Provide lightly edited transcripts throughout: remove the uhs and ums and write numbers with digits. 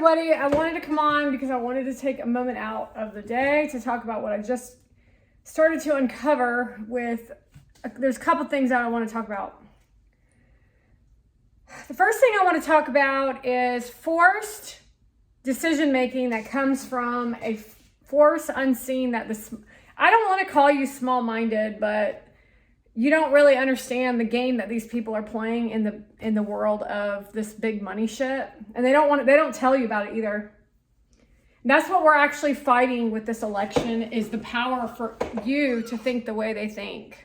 everybody. I wanted to come on because I wanted to take a moment out of the day to talk about what I just started to uncover with, there's a couple things that I want to talk about. The first thing I want to talk about is forced decision-making that comes from a force unseen that I don't want to call you small-minded, but you don't really understand the game that these people are playing in the world of this big money shit. And they don't tell you about it either. And that's what we're actually fighting with this election, is the power for you to think the way they think.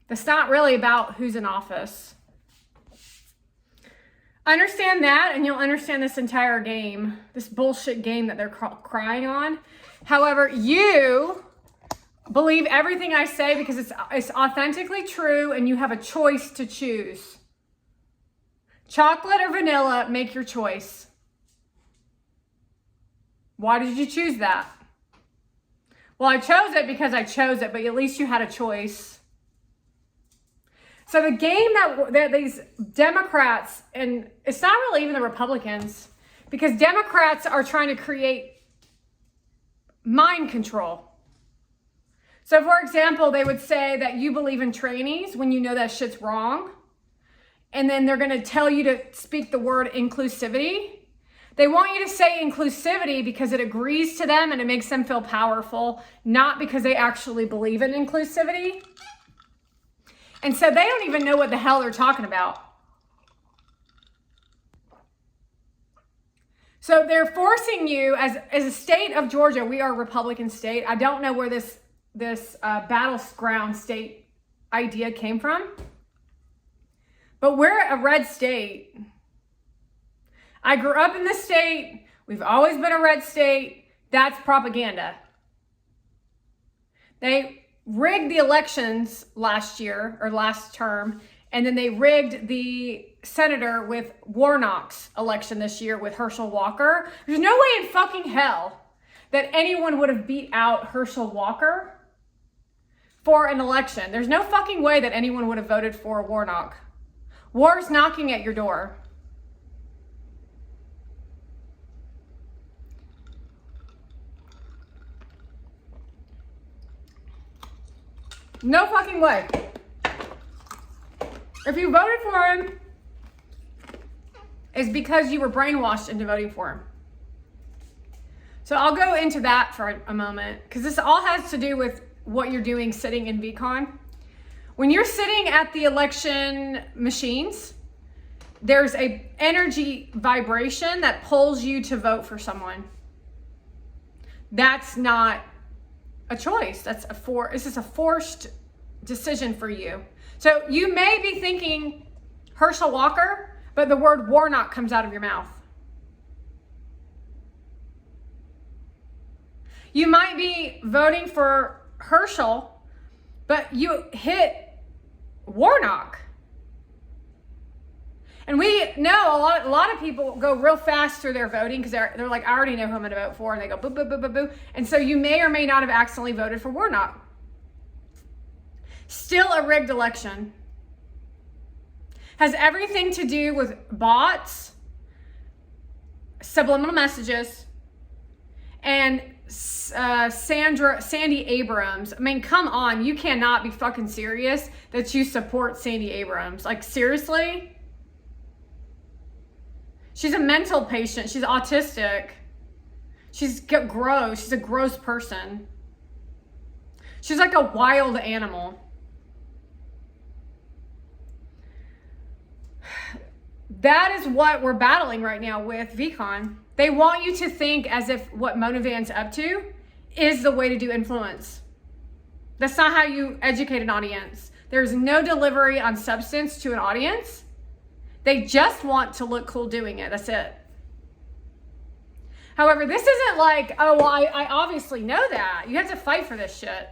It's not really about who's in office. Understand that, and you'll understand this entire game, this bullshit game that they're crying on. However, you believe everything I say because it's authentically true, and you have a choice to choose. Chocolate or vanilla, make your choice. Why did you choose that? Well, I chose it because I chose it, but at least you had a choice. So the game that these Democrats, and it's not really even the Republicans, because Democrats are trying to create mind control. So for example, they would say that you believe in trannies when you know that shit's wrong. And then they're going to tell you to speak the word inclusivity. They want you to say inclusivity because it agrees to them and it makes them feel powerful, not because they actually believe in inclusivity. And so they don't even know what the hell they're talking about. So they're forcing you, as a state of Georgia, we are a Republican state. I don't know where this battleground state idea came from, but we're a red state. I grew up in this state. We've always been a red state. That's propaganda. They rigged the elections last year or last term, and then they rigged the senator with Warnock's election this year with Herschel Walker. There's no way in fucking hell that anyone would have beat out Herschel Walker for an election. There's no fucking way that anyone would have voted for Warnock. War's knocking at your door. No fucking way. If you voted for him, it's because you were brainwashed into voting for him. So I'll go into that for a moment, because this all has to do with what you're doing sitting in VeeCon. When you're sitting at the election machines, there's a energy vibration that pulls you to vote for someone. That's not a choice. This is a forced decision for you. So you may be thinking Herschel Walker, but the word Warnock comes out of your mouth. You might be voting for Herschel, but you hit Warnock. And we know a lot of people go real fast through their voting because they're like, I already know who I'm going to vote for. And they go, boo, boo, boo, boo, boo. And so you may or may not have accidentally voted for Warnock. Still a rigged election. Has everything to do with bots, subliminal messages, and Sandy Abrams. I mean, come on. You cannot be fucking serious that you support Sandy Abrams. Like, seriously? She's a mental patient. She's autistic. She's gross. She's a gross person. She's like a wild animal. That is what we're battling right now with VeeCon. They want you to think as if what Motivan's up to is the way to do influence. That's not how you educate an audience. There's no delivery on substance to an audience. They just want to look cool doing it. That's it. However, this isn't like, oh, well, I obviously know that. You have to fight for this shit.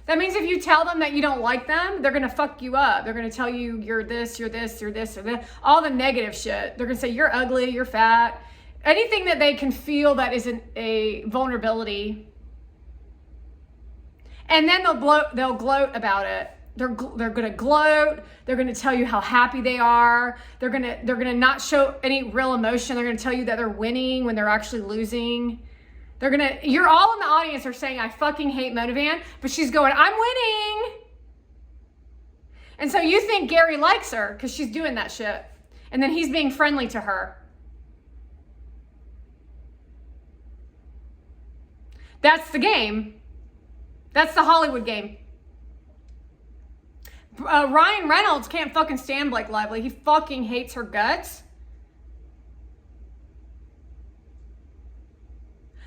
That means if you tell them that you don't like them, they're going to fuck you up. They're going to tell you you're this, you're this, you're this, or this. All the negative shit. They're going to say you're ugly, you're fat. Anything that they can feel that isn't a vulnerability. And then they'll gloat about it. they're gonna gloat. They're gonna tell you how happy they are. They're gonna not show any real emotion. They're gonna tell you that they're winning when they're actually losing. You're all in the audience are saying, I fucking hate Mona Van, but she's going, I'm winning. And so you think Gary likes her because she's doing that shit. And then he's being friendly to her. That's the game. That's the Hollywood game. Ryan Reynolds can't fucking stand Blake Lively. He fucking hates her guts.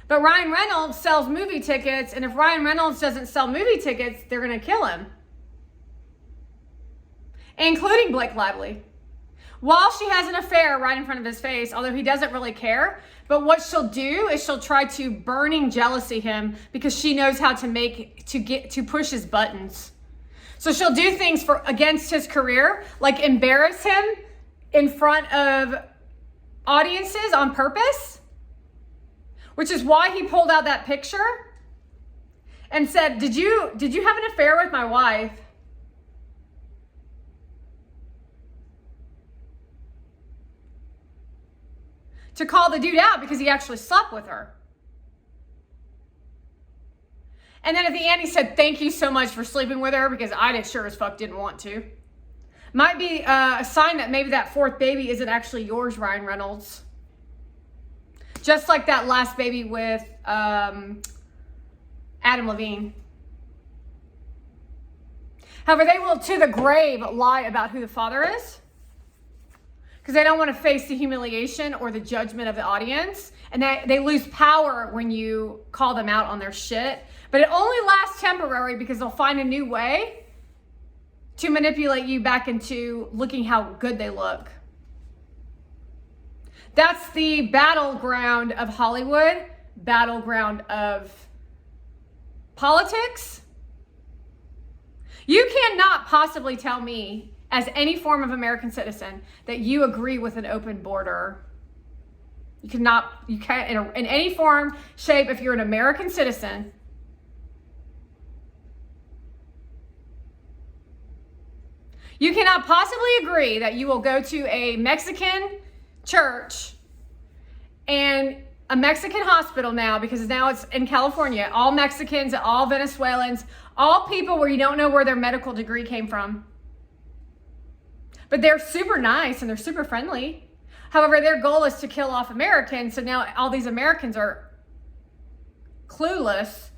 But Ryan Reynolds sells movie tickets, and if Ryan Reynolds doesn't sell movie tickets, they're going to kill him. Including Blake Lively. While she has an affair right in front of his face, although he doesn't really care. But what she'll do is she'll try to burning jealousy him because she knows how to push his buttons. So she'll do things against his career, like embarrass him in front of audiences on purpose, which is why he pulled out that picture and said, did you have an affair with my wife? To call the dude out because he actually slept with her. And then at the end he said, thank you so much for sleeping with her because I sure as fuck didn't want to. Might be a sign that maybe that fourth baby isn't actually yours, Ryan Reynolds. Just like that last baby with Adam Levine. However, they will to the grave lie about who the father is. Because they don't want to face the humiliation or the judgment of the audience. And they lose power when you call them out on their shit. But it only lasts temporary because they'll find a new way to manipulate you back into looking how good they look. That's the battleground of Hollywood, battleground of politics. You cannot possibly tell me, as any form of American citizen, that you agree with an open border. You can't in any form, shape, if you're an American citizen. You cannot possibly agree that you will go to a Mexican church and a Mexican hospital now, because now it's in California, all Mexicans, all Venezuelans, all people where you don't know where their medical degree came from. But they're super nice and they're super friendly. However, their goal is to kill off Americans. So now all these Americans are clueless.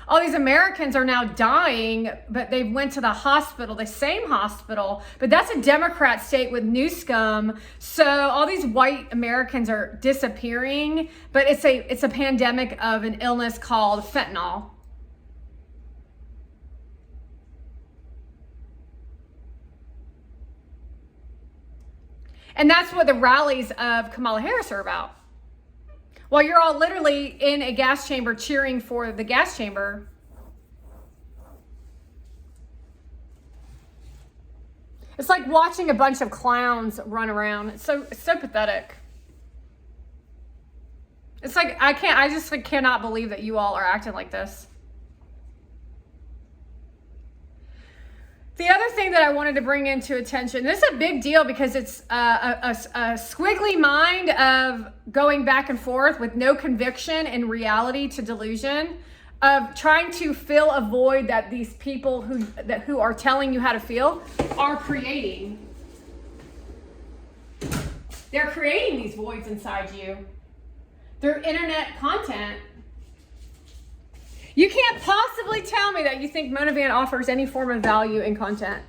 All these Americans are now dying, but they went to the hospital, the same hospital. But that's a Democrat state with new scum. So all these white Americans are disappearing. But it's a pandemic of an illness called fentanyl. And that's what the rallies of Kamala Harris are about. While you're all literally in a gas chamber cheering for the gas chamber. It's like watching a bunch of clowns run around. It's so pathetic. It's like, I just cannot believe that you all are acting like this. The other thing that I wanted to bring into attention, this is a big deal because it's a squiggly mind of going back and forth with no conviction and reality to delusion, of trying to fill a void that these people who are telling you how to feel are creating. They're creating these voids inside you. They're internet content. You can't possibly tell me that you think Mona Van offers any form of value in content.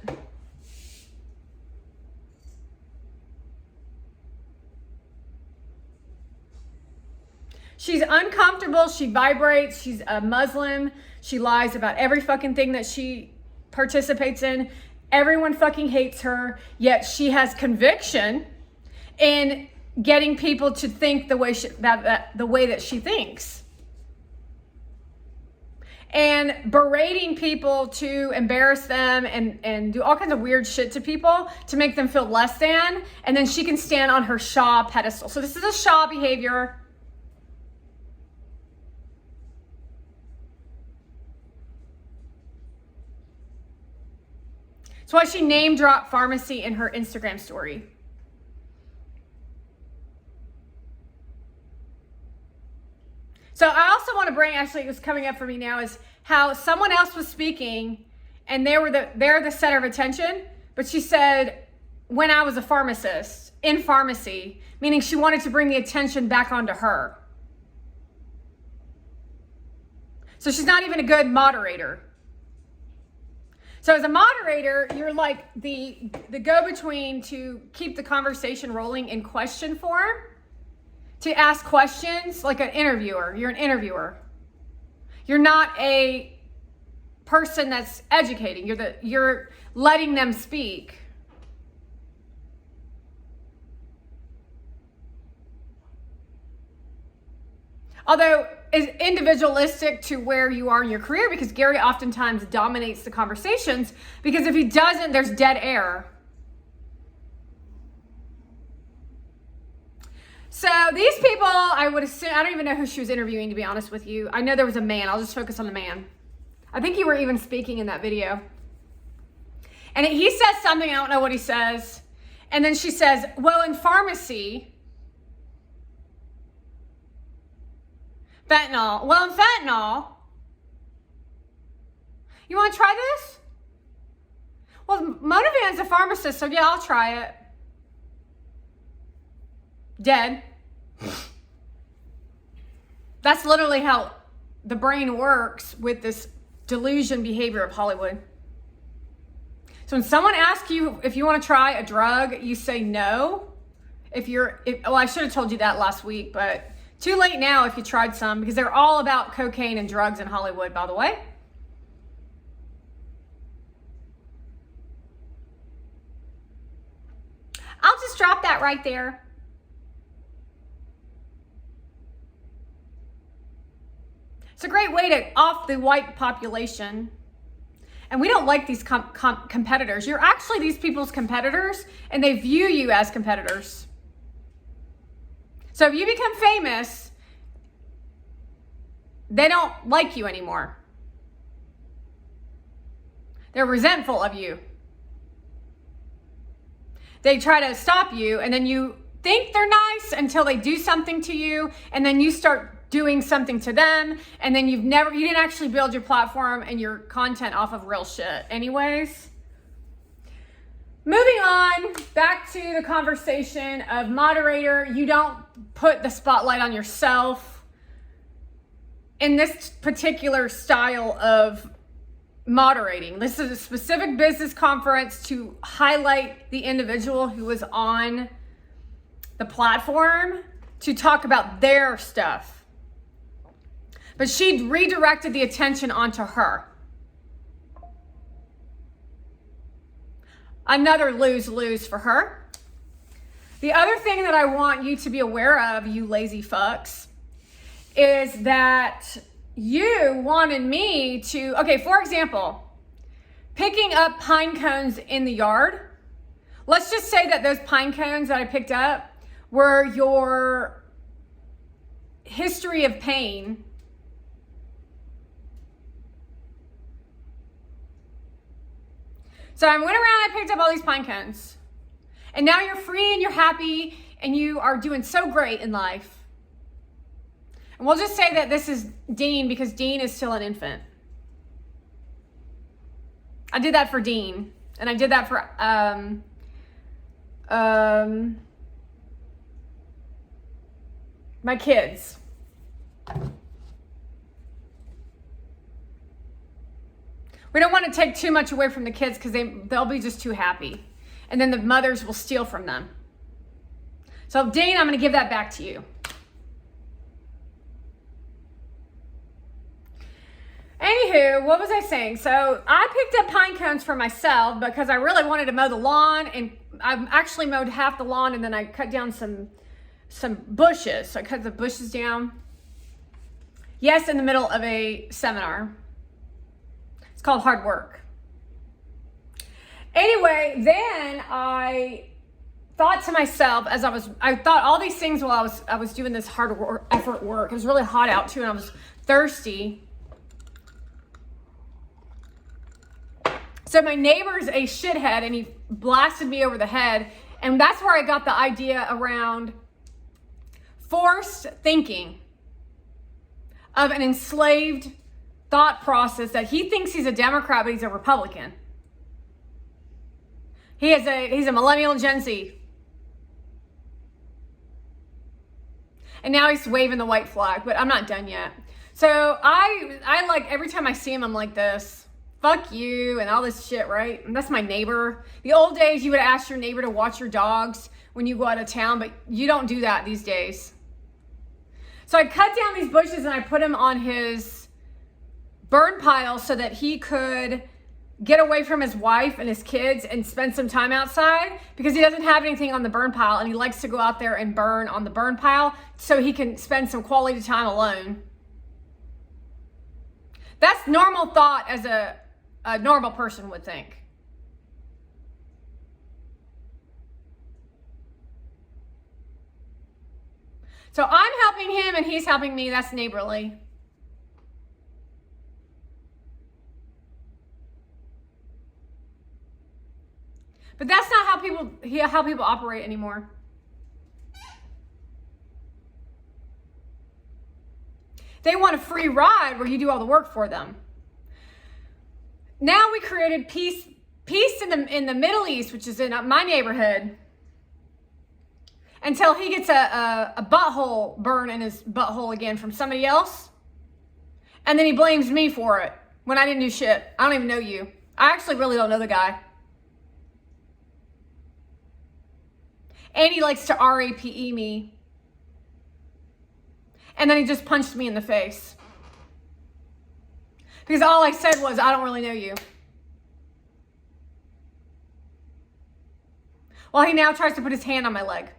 She's uncomfortable. She vibrates. She's a Muslim. She lies about every fucking thing that she participates in. Everyone fucking hates her. Yet she has conviction in getting people to think the way that she thinks. And berating people to embarrass them and do all kinds of weird shit to people to make them feel less than. And then she can stand on her Shaw pedestal. So this is a Shaw behavior. That's why she name dropped pharmacy in her Instagram story. So I also want to bring, actually it was coming up for me now, is how someone else was speaking and they're the center of attention, but she said, when I was a pharmacist in pharmacy, meaning she wanted to bring the attention back onto her. So she's not even a good moderator. So as a moderator, you're like the go-between to keep the conversation rolling in question form, to ask questions like an interviewer. You're an interviewer. You're not a person that's educating. You're letting them speak. Although is individualistic to where you are in your career, because Gary oftentimes dominates the conversations, because if he doesn't, there's dead air. So these people, I would assume, I don't even know who she was interviewing, to be honest with you. I know there was a man. I'll just focus on the man. I think you were even speaking in that video. And he says something, I don't know what he says. And then she says, well, in pharmacy, fentanyl. Well, in fentanyl, you want to try this? Well, Motivan's a pharmacist, so yeah, I'll try it. Dead. That's literally how the brain works with this delusion behavior of Hollywood. So when someone asks you if you want to try a drug, you say no. Well, I should have told you that last week, but too late now if you tried some, because they're all about cocaine and drugs in Hollywood, by the way. I'll just drop that right there. It's a great way to off the white population. And we don't like these competitors. You're actually these people's competitors, and they view you as competitors. So if you become famous, they don't like you anymore. They're resentful of you. They try to stop you, and then you think they're nice until they do something to you, and then you start doing something to them, and then you didn't actually build your platform and your content off of real shit. Anyways, moving on back to the conversation of moderator. You don't put the spotlight on yourself in this particular style of moderating. This is a specific business conference to highlight the individual who was on the platform to talk about their stuff. But she redirected the attention onto her. Another lose-lose for her. The other thing that I want you to be aware of, you lazy fucks, is that you wanted me to, okay, for example, picking up pine cones in the yard. Let's just say that those pine cones that I picked up were your history of pain. So I went around, I picked up all these pine cones. And now you're free and you're happy and you are doing so great in life. And we'll just say that this is Dean because Dean is still an infant. I did that for Dean. And I did that for my kids. We don't want to take too much away from the kids because they'll be just too happy. And then the mothers will steal from them. So Dean, I'm going to give that back to you. Anywho, what was I saying? So I picked up pine cones for myself because I really wanted to mow the lawn, and I actually mowed half the lawn, and then I cut down some bushes. So I cut the bushes down. Yes, in the middle of a seminar. It's called hard work. Anyway, then I thought to myself as I thought all these things while I was doing this hard effort work. It was really hot out too, and I was thirsty. So So my neighbor's a shithead and he blasted me over the head. And that's where I got the idea around forced thinking of an enslaved thought process that he thinks he's a Democrat, but he's a Republican. He's a millennial Gen Z. And now he's waving the white flag, but I'm not done yet. So I like, every time I see him, I'm like this, fuck you and all this shit, right? And that's my neighbor. The old days, you would ask your neighbor to watch your dogs when you go out of town, but you don't do that these days. So I cut down these bushes and I put him on his burn pile so that he could get away from his wife and his kids and spend some time outside, because he doesn't have anything on the burn pile and he likes to go out there and burn on the burn pile so he can spend some quality time alone. That's normal thought as a normal person would think. So I'm helping him and he's helping me. That's neighborly. But that's not how people operate anymore. They want a free ride where you do all the work for them. Now we created peace in the Middle East, which is in my neighborhood, until he gets a butthole burn in his butthole again from somebody else. And then he blames me for it when I didn't do shit. I don't even know you. I actually really don't know the guy. And he likes to RAPE me. And then he just punched me in the face. Because all I said was, I don't really know you. Well, he now tries to put his hand on my leg.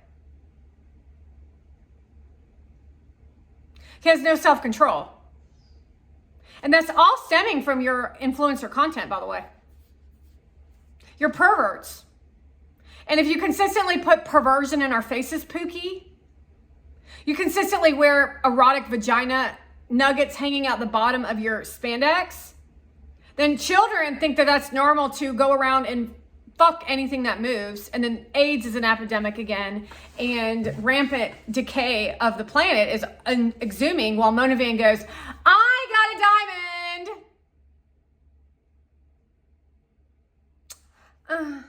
He has no self-control. And that's all stemming from your influencer content, by the way. You're perverts. And if you consistently put perversion in our faces, Pookie, you consistently wear erotic vagina nuggets hanging out the bottom of your spandex, then children think that that's normal to go around and fuck anything that moves. And then AIDS is an epidemic again, and rampant decay of the planet is exhuming while Mona Van goes, I got a diamond.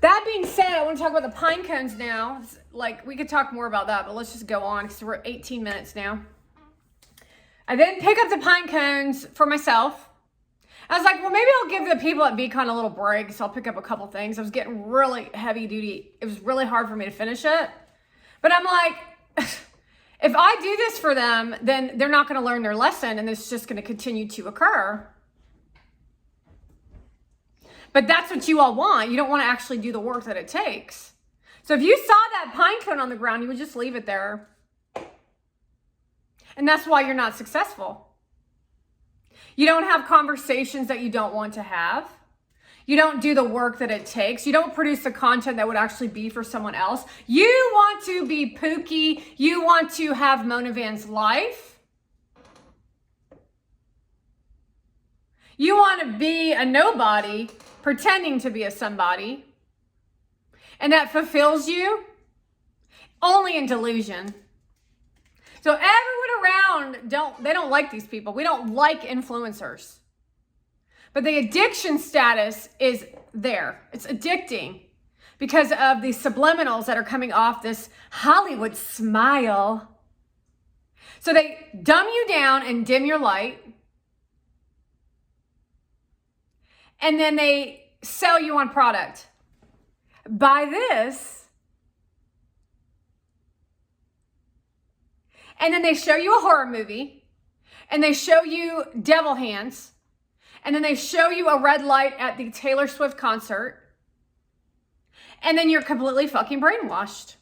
That being said, I want to talk about the pine cones now. Like, we could talk more about that, but let's just go on because we're at 18 minutes now. I then pick up the pine cones for myself. I was like, well, maybe I'll give the people at VeeCon a little break, so I'll pick up a couple things. I was getting really heavy duty. It was really hard for me to finish it. But I'm like, if I do this for them, then they're not going to learn their lesson, and it's just going to continue to occur. But that's what you all want. You don't want to actually do the work that it takes. So if you saw that pine cone on the ground, you would just leave it there. And that's why you're not successful. You don't have conversations that you don't want to have. You don't do the work that it takes. You don't produce the content that would actually be for someone else. You want to be Pookie. You want to have Mona Van's life. You want to be a nobody pretending to be a somebody, and that fulfills you only in delusion. So everyone around they don't like these people. We don't like influencers, but the addiction status is there. It's addicting because of the subliminals that are coming off this Hollywood smile. So they dumb you down and dim your light. And then they sell you on product. Buy this. And then they show you a horror movie. And they show you devil hands. And then they show you a red light at the Taylor Swift concert. And then you're completely fucking brainwashed.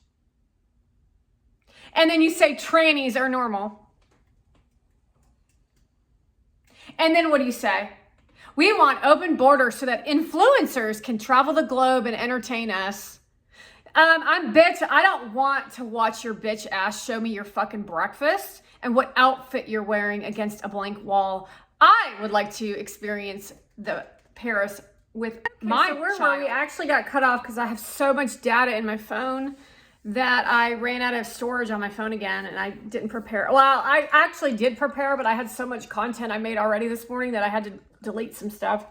And then you say trannies are normal. And then what do you say? We want open borders so that influencers can travel the globe and entertain us. I'm bitch. I don't want to watch your bitch ass show me your fucking breakfast and what outfit you're wearing against a blank wall. I would like to experience the Paris with my child. Where we actually got cut off because I have so much data in my phone that I ran out of storage on my phone again, and I didn't prepare. Well, I actually did prepare, but I had so much content I made already this morning that I had to delete some stuff.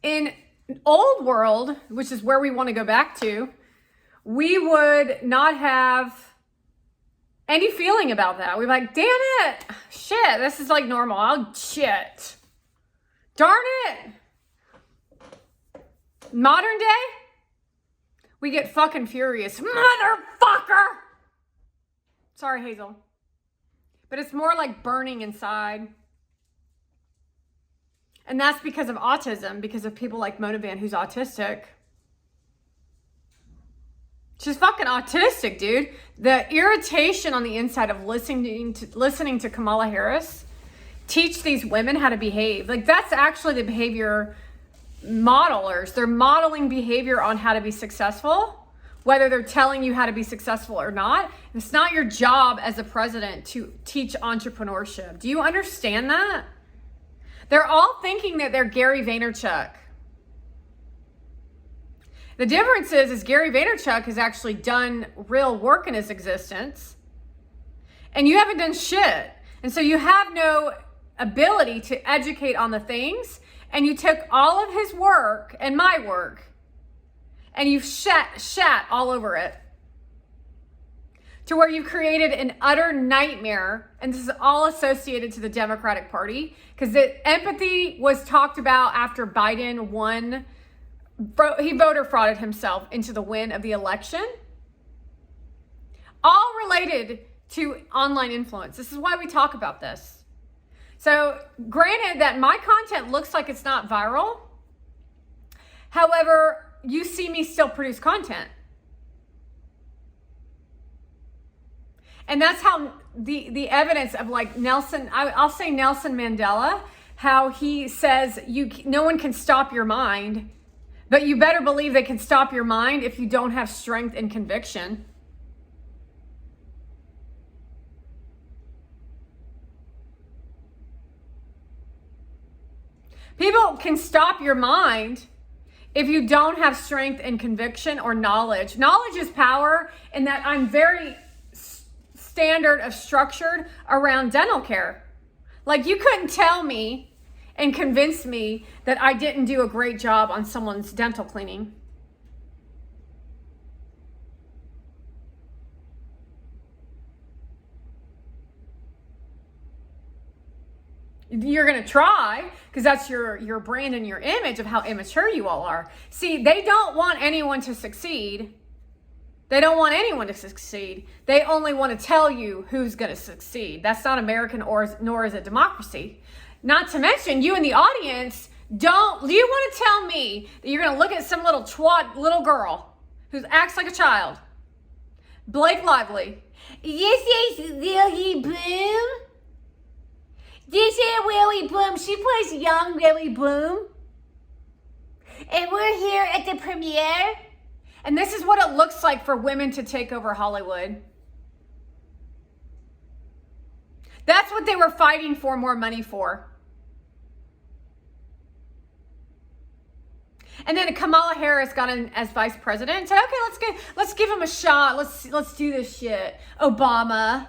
In old world, which is where we want to go back to, we would not have any feeling about that. We'd be like, damn it, shit, this is like normal. Oh, shit. Darn it. Modern day, we get fucking furious. Motherfucker. Sorry, Hazel. But it's more like burning inside. And that's because of autism, because of people like Monavan, who's autistic. She's fucking autistic, dude. The irritation on the inside of listening to Kamala Harris teach these women how to behave. Like, that's actually the behavior modelers. They're modeling behavior on how to be successful, whether they're telling you how to be successful or not. It's not your job as a president to teach entrepreneurship. Do you understand that? They're all thinking that they're Gary Vaynerchuk. The difference is Gary Vaynerchuk has actually done real work in his existence, and you haven't done shit. And so you have no ability to educate on the things, and you took all of his work and my work, and you've shat all over it, to where you've created an utter nightmare. And this is all associated to the Democratic Party, because the empathy was talked about after Biden won. He voter frauded himself into the win of the election. All related to online influence. This is why we talk about this. So granted that my content looks like it's not viral. However, you see me still produce content. And that's how the evidence of like Nelson, I'll say Nelson Mandela, how he says no one can stop your mind, but you better believe they can stop your mind if you don't have strength and conviction. People can stop your mind if you don't have strength and conviction or knowledge. Knowledge is power, in that I'm very standard of structured around dental care. Like, you couldn't tell me and convince me that I didn't do a great job on someone's dental cleaning. You're going to try, because that's your brand and your image of how immature you all are. See, they don't want anyone to succeed. They don't want anyone to succeed. They only want to tell you who's going to succeed. That's not American, nor is it democracy. Not to mention, you in the audience, do you want to tell me that you're going to look at some little girl who acts like a child? Blake Lively. This is Willie Bloom. This is Willie Bloom. She plays young Willie Bloom. And we're here at the premiere. And this is what it looks like for women to take over Hollywood. That's what they were fighting for more money for. And then Kamala Harris got in as vice president and said, okay, let's give him a shot. Let's do this shit. Obama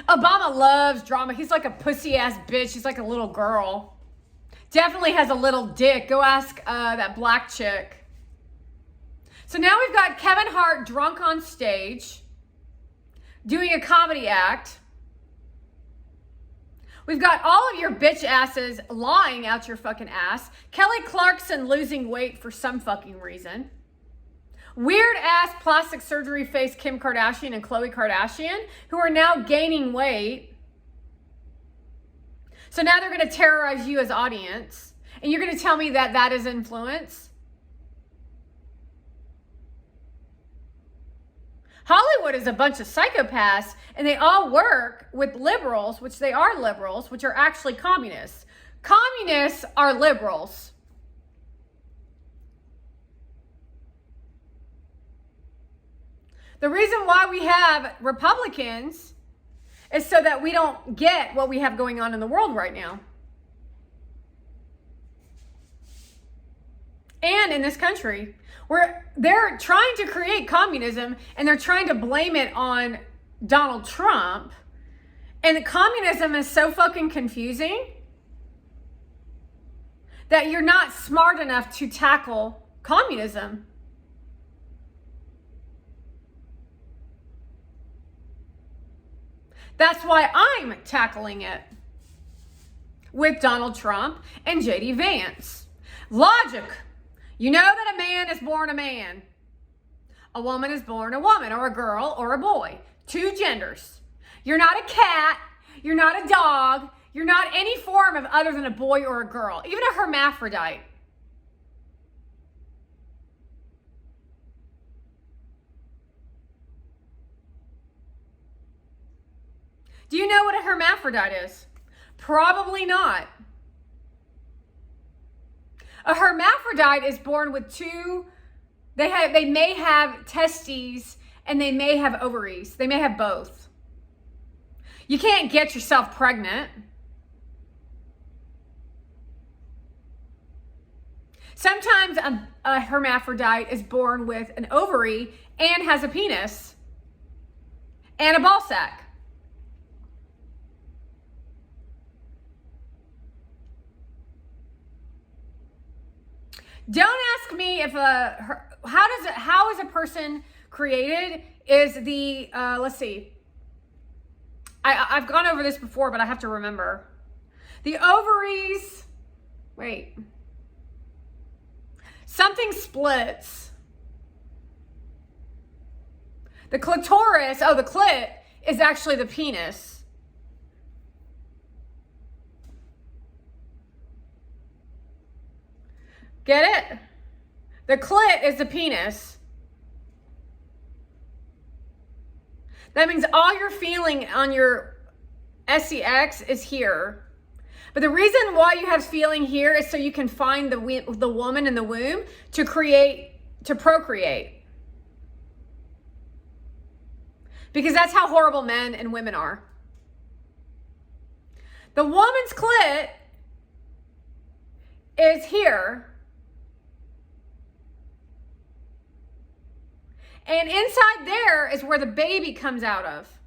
loves drama. He's like a pussy ass bitch. He's like a little girl. Definitely has a little dick. Go ask that black chick. So now we've got Kevin Hart drunk on stage doing a comedy act. We've got all of your bitch asses lying out your fucking ass. Kelly Clarkson losing weight for some fucking reason. Weird ass plastic surgery face Kim Kardashian and Khloe Kardashian, who are now gaining weight. So now they're going to terrorize you as audience. And you're going to tell me that that is influence? Hollywood is a bunch of psychopaths, and they all work with liberals, which they are liberals, which are actually communists. Communists are liberals. The reason why we have Republicans is so that we don't get what we have going on in the world right now. And in this country, where they're trying to create communism and they're trying to blame it on Donald Trump. And communism is so fucking confusing that you're not smart enough to tackle communism. That's why I'm tackling it with Donald Trump and JD Vance. Logic. You know that a man is born a man. A woman is born a woman, or a girl or a boy. 2 genders. You're not a cat. You're not a dog. You're not any form of other than a boy or a girl. Even a hermaphrodite. Do you know what a hermaphrodite is? Probably not. A hermaphrodite is born with 2, they may have testes and they may have ovaries. They may have both. You can't get yourself pregnant. Sometimes a hermaphrodite is born with an ovary and has a penis and a ball sack. Don't ask me if how is a person created is the, let's see. I've gone over this before, but I have to remember. The ovaries, wait. Something splits. The clitoris, the clit is actually the penis. Get it? The clit is the penis. That means all you're feeling on your sex is here. But the reason why you have feeling here is so you can find the woman in the womb to procreate. Because that's how horrible men and women are. The woman's clit is here. And inside there is where the baby comes out of.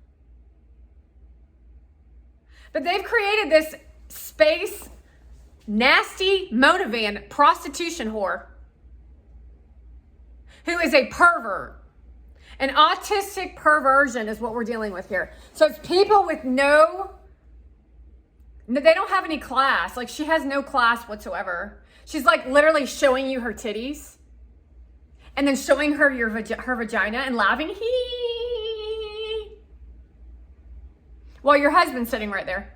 But they've created this space, nasty Monovan prostitution whore who is a pervert. An autistic perversion is what we're dealing with here. So it's people with they don't have any class. Like, she has no class whatsoever. She's like literally showing you her titties. And then showing her her vagina and laughing, hee, while your husband's sitting right there.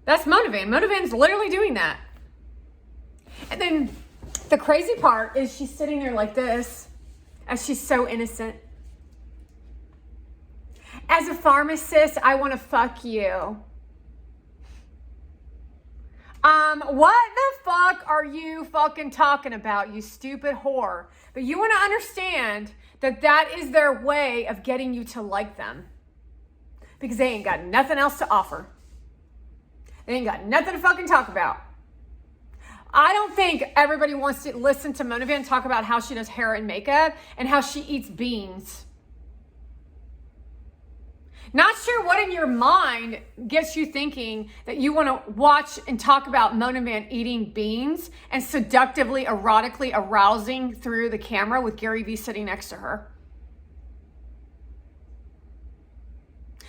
That's Monovan. Monovan's literally doing that. And then the crazy part is she's sitting there like this, as she's so innocent. As a pharmacist, I want to fuck you. What the fuck are you fucking talking about, you stupid whore? But you want to understand that that is their way of getting you to like them. Because they ain't got nothing else to offer. They ain't got nothing to fucking talk about. I don't think everybody wants to listen to Monovan talk about how she does hair and makeup and how she eats beans. Not sure what in your mind gets you thinking that you want to watch and talk about Monovan eating beans and seductively, erotically arousing through the camera with Gary Vee sitting next to her.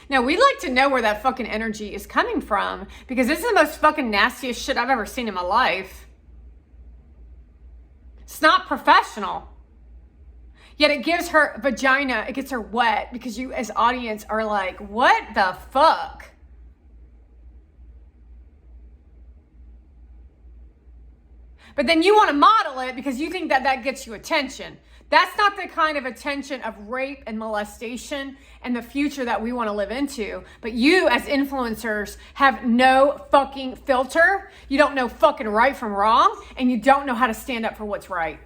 Now, we'd like to know where that fucking energy is coming from, because this is the most fucking nastiest shit I've ever seen in my life. It's not professional. Yet it gives her vagina, it gets her wet, because you as audience are like, what the fuck? But then you want to model it because you think that that gets you attention. That's not the kind of attention of rape and molestation and the future that we want to live into. But you as influencers have no fucking filter. You don't know fucking right from wrong, and you don't know how to stand up for what's right.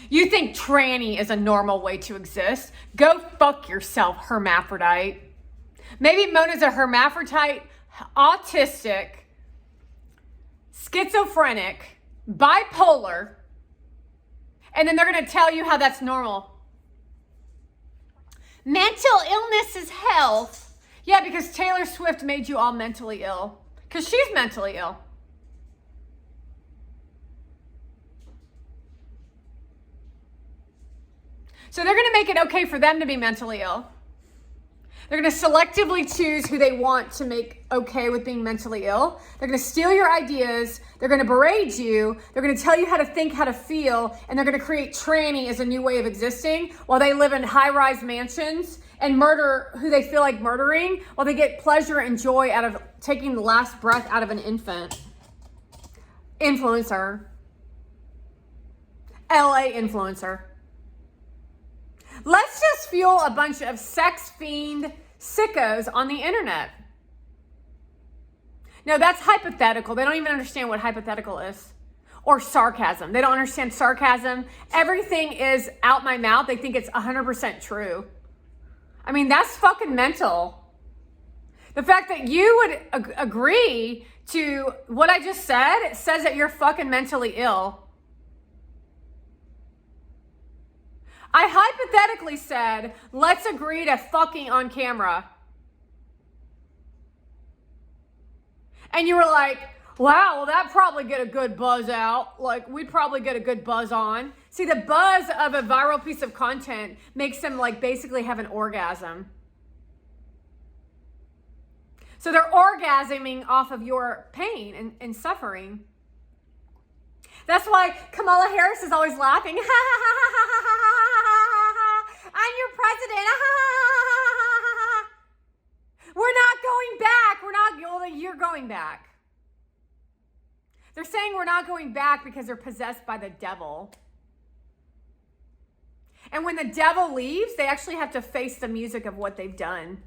You think tranny is a normal way to exist? Go fuck yourself, hermaphrodite. Maybe Mona's a hermaphrodite, autistic, schizophrenic, bipolar, and then they're going to tell you how that's normal. Mental illness is health. Yeah, because Taylor Swift made you all mentally ill. Because she's mentally ill. So they're going to make it okay for them to be mentally ill. They're going to selectively choose who they want to make okay with being mentally ill. They're going to steal your ideas. They're going to berate you. They're going to tell you how to think, how to feel. And they're going to create tranny as a new way of existing while they live in high-rise mansions and murder who they feel like murdering while they get pleasure and joy out of taking the last breath out of an infant. Influencer. LA influencer. Let's just fuel a bunch of sex fiend sickos on the internet. No, that's hypothetical. They don't even understand what hypothetical is. Or sarcasm. They don't understand sarcasm. Everything is out my mouth. They think it's 100% true. I mean, that's fucking mental. The fact that you would agree to what I just said, it says that you're fucking mentally ill. I hypothetically said, let's agree to fucking on camera. And you were like, wow, well, that'd probably get a good buzz out. Like, we'd probably get a good buzz on. See, the buzz of a viral piece of content makes them like basically have an orgasm. So they're orgasming off of your pain and suffering. That's why Kamala Harris is always laughing. I'm your president. We're not going back. You're going back. They're saying we're not going back because they're possessed by the devil. And when the devil leaves, they actually have to face the music of what they've done.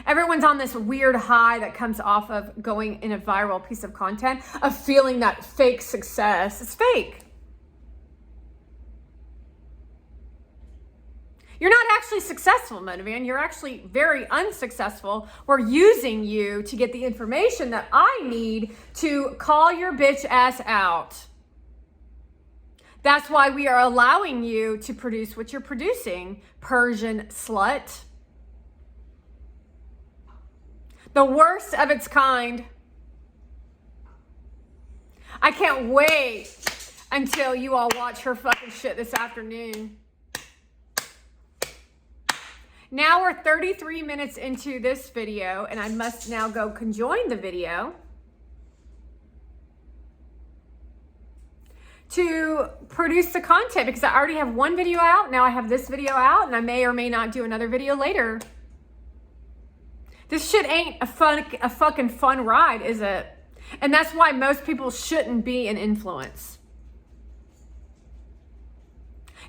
Everyone's on this weird high that comes off of going in a viral piece of content, of feeling that fake success. It's fake. You're not actually successful, Monavan. You're actually very unsuccessful. We're using you to get the information that I need to call your bitch ass out. That's why we are allowing you to produce what you're producing, Persian slut. The worst of its kind. I can't wait until you all watch her fucking shit this afternoon. Now we're 33 minutes into this video, and I must now go conjoin the video to produce the content, because I already have one video out. Now I have this video out, and I may or may not do another video later. This shit ain't a fucking fun ride, is it? And that's why most people shouldn't be an influence.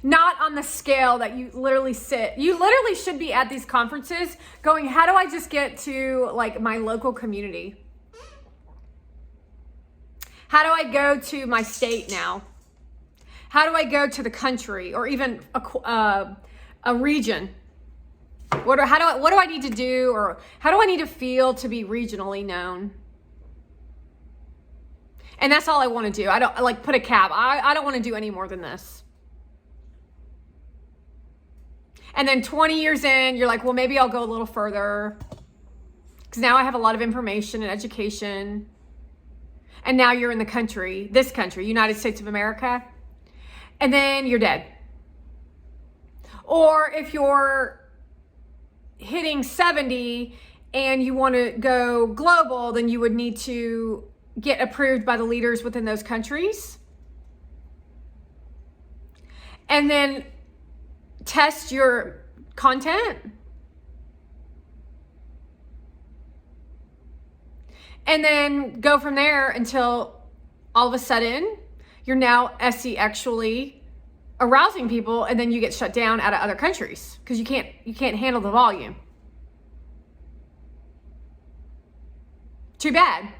Not on the scale that you literally sit. You literally should be at these conferences going, how do I just get to like my local community? How do I go to my state now? How do I go to the country or even a region? What do I need to do, or how do I need to feel to be regionally known? And that's all I want to do. I don't like put a cap. I don't want to do any more than this. And then 20 years in, you're like, well, maybe I'll go a little further, because now I have a lot of information and education. And now you're in the country, this country, United States of America. And then you're dead. Or if you're hitting 70 and you want to go global, then you would need to get approved by the leaders within those countries. And then test your content. And then go from there until all of a sudden you're now SE-actually arousing people, and then you get shut down out of other countries because you can't handle the volume. Too bad.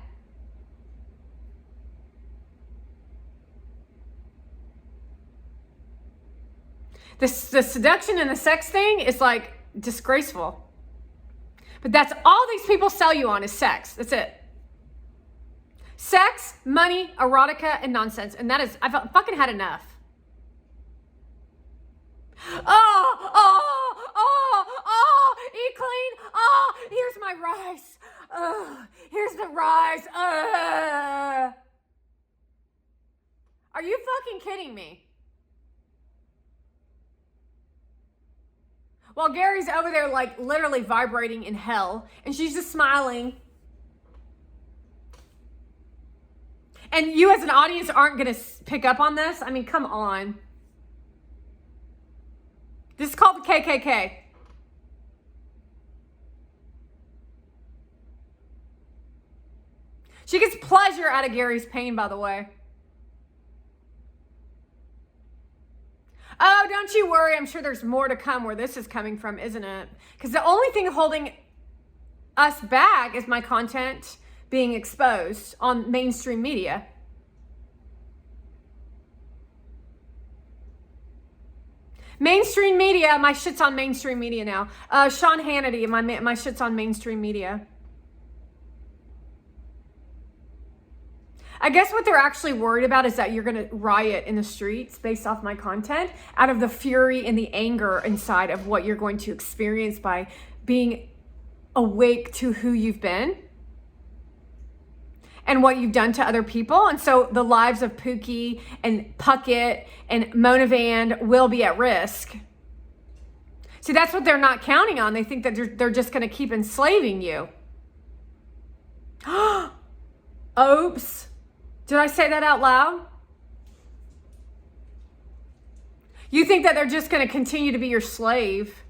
The seduction and the sex thing is like disgraceful. But that's all these people sell you on is sex. That's it. Sex, money, erotica, and nonsense. And that is, I've fucking had enough. Eat clean. Here's my rice. Here's the rice. Are you fucking kidding me? While Gary's over there like literally vibrating in hell and she's just smiling. And you as an audience aren't going to pick up on this? I mean, come on. This is called the KKK. She gets pleasure out of Gary's pain, by the way. Oh, don't you worry. I'm sure there's more to come where this is coming from, isn't it? Because the only thing holding us back is my content being exposed on mainstream media. Mainstream media, my shit's on mainstream media now. Sean Hannity, my shit's on mainstream media. I guess what they're actually worried about is that you're going to riot in the streets based off my content out of the fury and the anger inside of what you're going to experience by being awake to who you've been and what you've done to other people. And so the lives of Pookie and Puckett and Mona Van will be at risk. See, that's what they're not counting on. They think that they're just going to keep enslaving you. Oops. Did I say that out loud? You think that they're just going to continue to be your slave.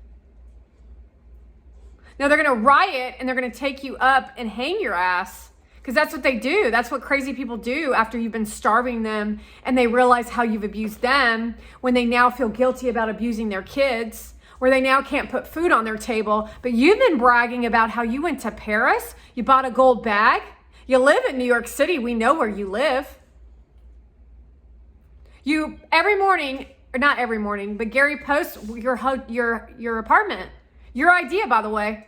No, they're going to riot and they're going to take you up and hang your ass. Because that's what they do. That's what crazy people do after you've been starving them and they realize how you've abused them, when they now feel guilty about abusing their kids, where they now can't put food on their table. But you've been bragging about how you went to Paris, you bought a gold bag. You live in New York City. We know where you live. You, every morning, or not every morning, but Gary posts your apartment. Your idea, by the way.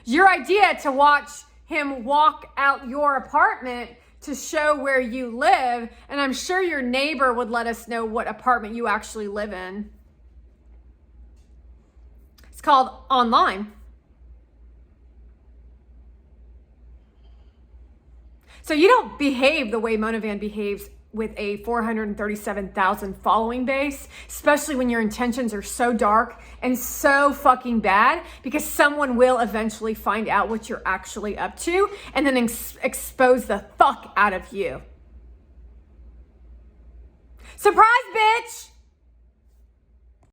Your idea to watch him walk out your apartment to show where you live. And I'm sure your neighbor would let us know what apartment you actually live in. It's called online. So you don't behave the way Mona Van behaves with a 437,000 following base, especially when your intentions are so dark and so fucking bad, because someone will eventually find out what you're actually up to and then expose the fuck out of you. Surprise, bitch!